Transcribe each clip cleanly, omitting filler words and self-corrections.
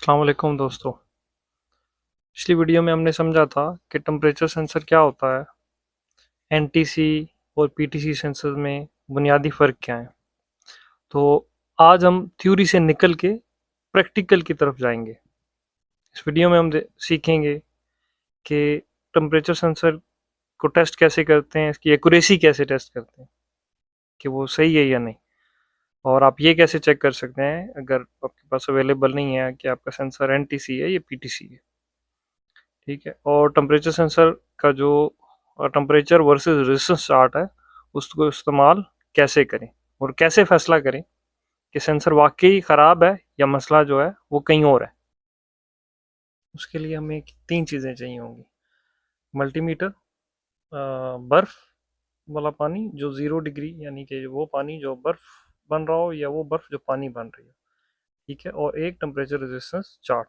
अस्सलाम वालेकुम दोस्तों। पिछली वीडियो में हमने समझा था कि टेम्परेचर सेंसर क्या होता है, एनटीसी और पीटीसी सेंसर में बुनियादी फ़र्क क्या है। तो आज हम थ्योरी से निकल के प्रैक्टिकल की तरफ जाएंगे। इस वीडियो में हम सीखेंगे कि टेम्परेचर सेंसर को टेस्ट कैसे करते हैं, इसकी एक्यूरेसी कैसे टेस्ट करते हैं कि वो सही है या नहीं, और आप ये कैसे चेक कर सकते हैं अगर आपके पास अवेलेबल नहीं है कि आपका सेंसर एनटीसी है या पीटीसी है। ठीक है, और टेम्परेचर सेंसर का जो टेम्परेचर वर्सेस रेजिस्टेंस चार्ट है उसको इस्तेमाल कैसे करें और कैसे फैसला करें कि सेंसर वाकई ख़राब है या मसला जो है वो कहीं और है। उसके लिए हमें तीन चीज़ें चाहिए होंगी: मल्टीमीटर, बर्फ़ वाला पानी जो 0 डिग्री यानी कि वो पानी जो बर्फ़ बन रहा हो या वो बर्फ़ जो पानी बन रही हो, ठीक है, और एक टेम्परेचर रेजिस्टेंस चार्ट।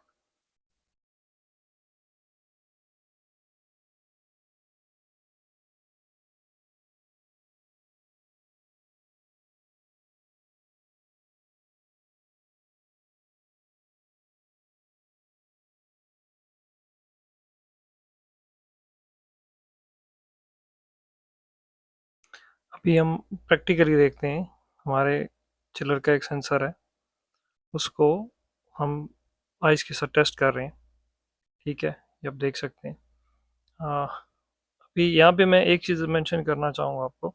अभी हम प्रैक्टिकली देखते हैं। हमारे चिलर का एक सेंसर है, उसको हम आइस के साथ टेस्ट कर रहे हैं। ठीक है, ये आप देख सकते हैं। अभी यहाँ पे मैं एक चीज़ मेंशन करना चाहूँगा आपको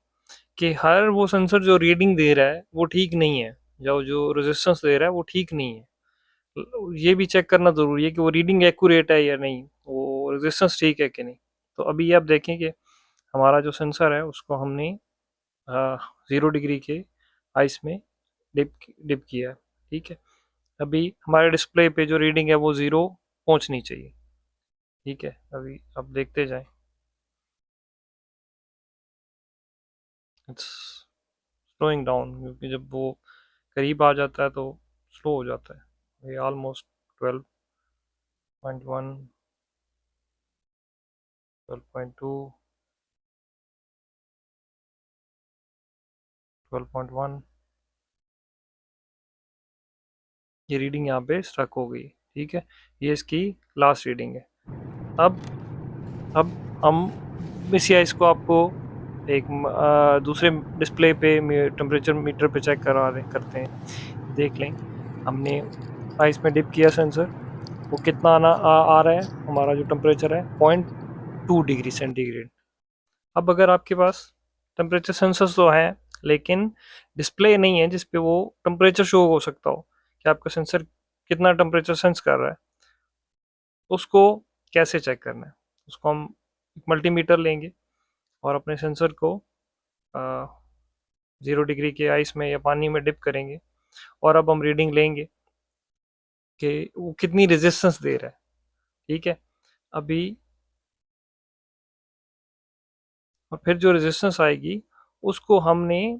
कि हर वो सेंसर जो रीडिंग दे रहा है वो ठीक नहीं है, जो जो रेजिस्टेंस दे रहा है वो ठीक नहीं है। ये भी चेक करना ज़रूरी है कि वो रीडिंग एक्यूरेट है या नहीं, वो रेजिस्टेंस ठीक है कि नहीं। तो अभी आप देखें कि हमारा जो सेंसर है उसको हमने 0 डिग्री के आइस में डिप डिप किया है। ठीक है, अभी हमारे डिस्प्ले पे जो रीडिंग है वो ज़ीरो पहुंचनी चाहिए। ठीक है, अभी आप देखते जाएं। इट्स स्लोइंग डाउन, क्योंकि जब वो करीब आ जाता है तो स्लो हो जाता है। ये ऑलमोस्ट 12.1, 12.2, 12.1, ये रीडिंग यहाँ पे स्ट्रक हो गई। ठीक है, ये इसकी लास्ट रीडिंग है। अब अब हम इसी आइस को आपको एक दूसरे डिस्प्ले पे टेम्परेचर मीटर पे चेक करा रहे करते हैं। देख लें, हमने आइस में डिप किया सेंसर, वो कितना आ रहा है। हमारा जो टेम्परेचर है 0.2 डिग्री सेंटीग्रेड। अब अगर आपके पास टेम्परेचर सेंसर्स तो हैं लेकिन डिस्प्ले नहीं है जिस पे वो टेम्परेचर शो हो सकता हो कि आपका सेंसर कितना टेम्परेचर सेंस कर रहा है, उसको कैसे चेक करना है। उसको हम एक मल्टीमीटर लेंगे और अपने सेंसर को 0 डिग्री के आइस में या पानी में डिप करेंगे, और अब हम रीडिंग लेंगे कि वो कितनी रेजिस्टेंस दे रहा है। ठीक है, अभी और फिर जो रेजिस्टेंस आएगी उसको हमने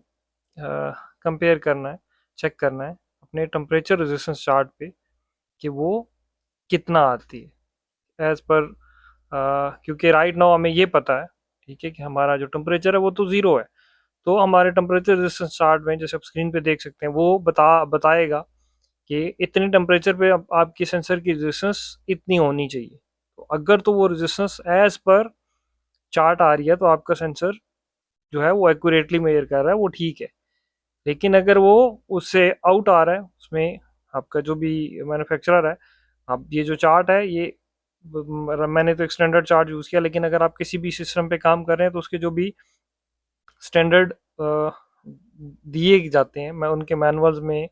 कंपेयर करना है, चेक करना है अपने टेम्परेचर रेजिस्टेंस चार्ट पे कि वो कितना आती है एज पर, क्योंकि राइट नाउ हमें ये पता है, ठीक है, कि हमारा जो टेम्परेचर है वो तो ज़ीरो है। तो हमारे टेम्परेचर रेजिस्टेंस चार्ट में जैसे आप स्क्रीन पे देख सकते हैं वो बताएगा कि इतने टेम्परेचर पे आपकी सेंसर की रेजिस्टेंस इतनी होनी चाहिए। तो अगर तो वो रेजिस्टेंस एज पर चार्ट आ रही है तो आपका सेंसर जो है वो एक्यूरेटली मेजर कर रहा है, वो ठीक है। लेकिन अगर वो उससे आउट आ रहा है, उसमें आपका जो भी मैन्युफैक्चरर है, अब ये जो चार्ट है ये मैंने तो एक स्टैंडर्ड चार्ट यूज़ किया, लेकिन अगर आप किसी भी सिस्टम पे काम कर रहे हैं तो उसके जो भी स्टैंडर्ड दिए जाते हैं मैं उनके मैनुअल्स में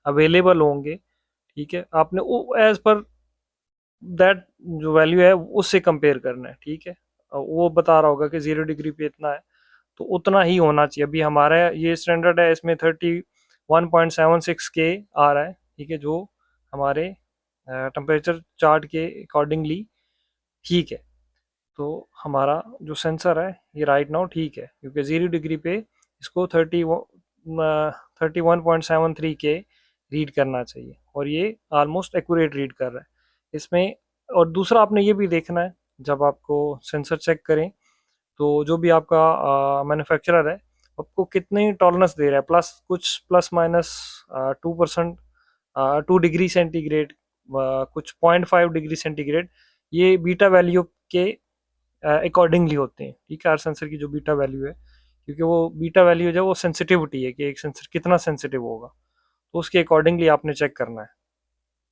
अवेलेबल होंगे। ठीक है, आपने वो एज पर दैट जो वैल्यू है उससे कंपेयर करना है। ठीक है, वो बता रहा होगा कि 0 डिग्री पे इतना है तो उतना ही होना चाहिए। अभी हमारा ये स्टैंडर्ड है, इसमें 31.76 के आ रहा है। ठीक है, जो हमारे टेम्परेचर चार्ट के अकॉर्डिंगली ठीक है। तो हमारा जो सेंसर है ये राइट नाउ ठीक है, क्योंकि 0 डिग्री पे इसको 31.73 के रीड करना चाहिए, और ये ऑलमोस्ट एक्यूरेट रीड कर रहा है इसमें। और दूसरा आपने ये भी देखना है, जब आपको सेंसर चेक करें तो जो भी आपका मैन्युफैक्चरर है आपको कितनी टॉलरेंस दे रहा है, प्लस कुछ प्लस माइनस 2%, 2 डिग्री सेंटीग्रेड कुछ 0.5 डिग्री सेंटीग्रेड, ये बीटा वैल्यू के अकॉर्डिंगली होते हैं, ठीक है, हर सेंसर की जो बीटा वैल्यू है, क्योंकि वो बीटा वैल्यू जो है वो सेंसिटिविटी है कि एक सेंसर कितना सेंसिटिव होगा, तो उसके अकॉर्डिंगली आपने चेक करना है।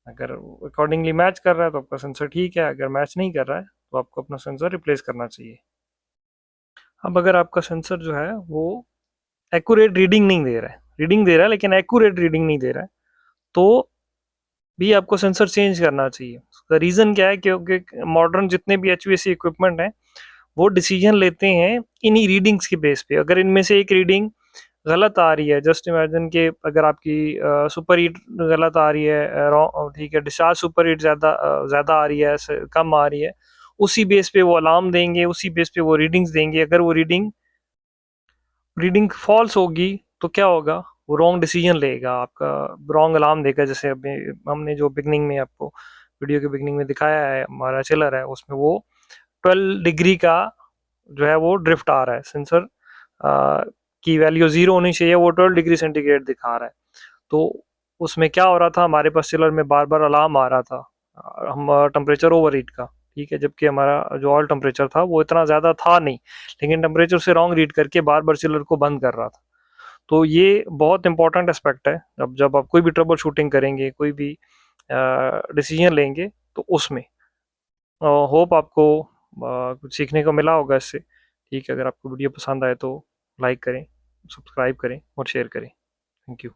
अगर अकॉर्डिंगली मैच कर रहा है तो आपका सेंसर ठीक है, अगर मैच नहीं कर रहा है तो आपको अपना सेंसर रिप्लेस करना चाहिए। अब अगर आपका सेंसर जो है वो एक्यूरेट रीडिंग नहीं दे रहा है, रीडिंग दे रहा है लेकिन एक्यूरेट रीडिंग नहीं दे रहा है, तो भी आपको सेंसर चेंज करना चाहिए। उसका रीज़न क्या है, क्योंकि मॉडर्न जितने भी एचवीएसी इक्विपमेंट हैं वो डिसीजन लेते हैं इन्हीं रीडिंग्स के बेस पे। अगर इनमें से एक रीडिंग गलत आ रही है, जस्ट इमेजिन कि अगर आपकी सुपर हीट गलत आ रही है, ठीक है, डिस्चार्ज सुपर हीट ज़्यादा आ रही है, कम आ रही है, उसी बेस पे वो अलार्म देंगे, उसी बेस पे वो रीडिंग्स देंगे। अगर वो रीडिंग रीडिंग फॉल्स होगी तो क्या होगा, वो रॉन्ग डिसीजन लेगा, आपका रॉन्ग अलार्म देगा। जैसे अभी हमने जो बिगनिंग में आपको वीडियो के बिगनिंग में दिखाया है, हमारा चिलर है उसमें वो 12 डिग्री का जो है वो ड्रिफ्ट आ रहा है, सेंसर की वैल्यू 0 होनी चाहिए, वो 12 डिग्री सेंटीग्रेड दिखा रहा है। तो उसमें क्या हो रहा था, हमारे पास चिलर में बार बार अलार्म आ रहा था, हम टेम्परेचर ओवर हीट का, ठीक है, जबकि हमारा जो ऑयल टेम्परेचर था वो इतना ज़्यादा था नहीं, लेकिन टेम्परेचर से रॉन्ग रीड करके बार बार चिलर को बंद कर रहा था। तो ये बहुत इंपॉर्टेंट एस्पेक्ट है, अब जब आप कोई भी ट्रबल शूटिंग करेंगे, कोई भी डिसीजन लेंगे, तो उसमें होप आपको कुछ सीखने को मिला होगा इससे। ठीक है, अगर आपको वीडियो पसंद आए तो लाइक करें, सब्सक्राइब करें और शेयर करें। Thank you.